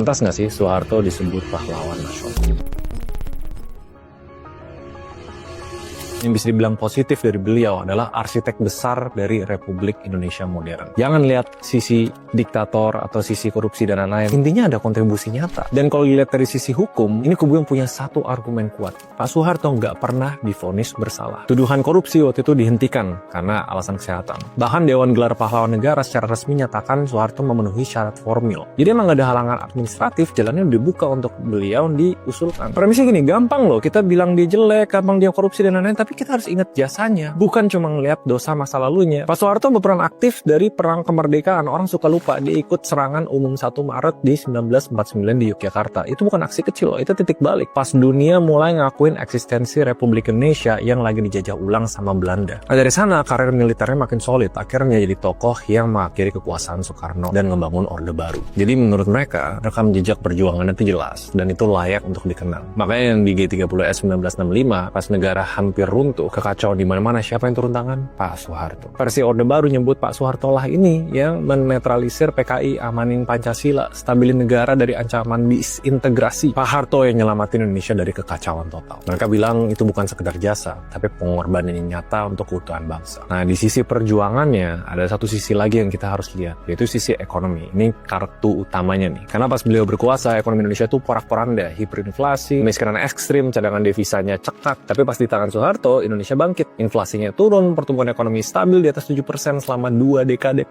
Pantas nggak sih Soeharto disebut pahlawan nasional? Yang bisa dibilang positif dari beliau adalah arsitek besar dari Republik Indonesia modern. Jangan lihat sisi diktator atau sisi korupsi dan lain-lain. Intinya ada kontribusi nyata. Dan kalau dilihat dari sisi hukum, ini kubu yang punya satu argumen kuat. Pak Soeharto nggak pernah divonis bersalah. Tuduhan korupsi waktu itu dihentikan karena alasan kesehatan. Bahkan Dewan Gelar Pahlawan Negara secara resmi nyatakan Soeharto memenuhi syarat formil. Jadi emang nggak ada halangan administratif, jalannya dibuka untuk beliau diusulkan. Premisnya gini, gampang loh kita bilang dia jelek, gampang dia korupsi dan lain-lain, tapi kita harus ingat jasanya, bukan cuma ngeliat dosa masa lalunya. Pak Soeharto berperan aktif dari perang kemerdekaan. Orang suka lupa, dia ikut serangan umum 1 Maret di 1949 di Yogyakarta. Itu bukan aksi kecil loh, itu titik balik. Pas dunia mulai ngakuin eksistensi Republik Indonesia yang lagi dijajah ulang sama Belanda. Nah, dari sana karir militernya makin solid, akhirnya jadi tokoh yang mengakhiri kekuasaan Soekarno dan membangun Orde Baru. Jadi menurut mereka, rekam jejak perjuangannya itu jelas dan itu layak untuk dikenang. Makanya yang di G30S 1965, pas negara hampir runtuh, kekacauan di mana-mana, siapa yang turun tangan? Pak Soeharto. Versi Orde Baru nyebut Pak Soeharto lah ini yang menetralisir PKI, amanin Pancasila, stabilin negara dari ancaman disintegrasi. Pak Harto yang nyelamatin Indonesia dari kekacauan total. Mereka bilang itu bukan sekedar jasa, tapi pengorbanan yang nyata untuk keutuhan bangsa. Nah, di sisi perjuangannya, ada satu sisi lagi yang kita harus lihat, yaitu sisi ekonomi. Ini kartu utamanya nih. Karena pas beliau berkuasa, ekonomi Indonesia tuh porak-poranda, hiperinflasi, kemiskinan ekstrim, cadangan devisanya cekak. Tapi pas di tangan Soeharto, Indonesia bangkit. Inflasinya turun, pertumbuhan ekonomi stabil di atas 7% selama 2 dekade.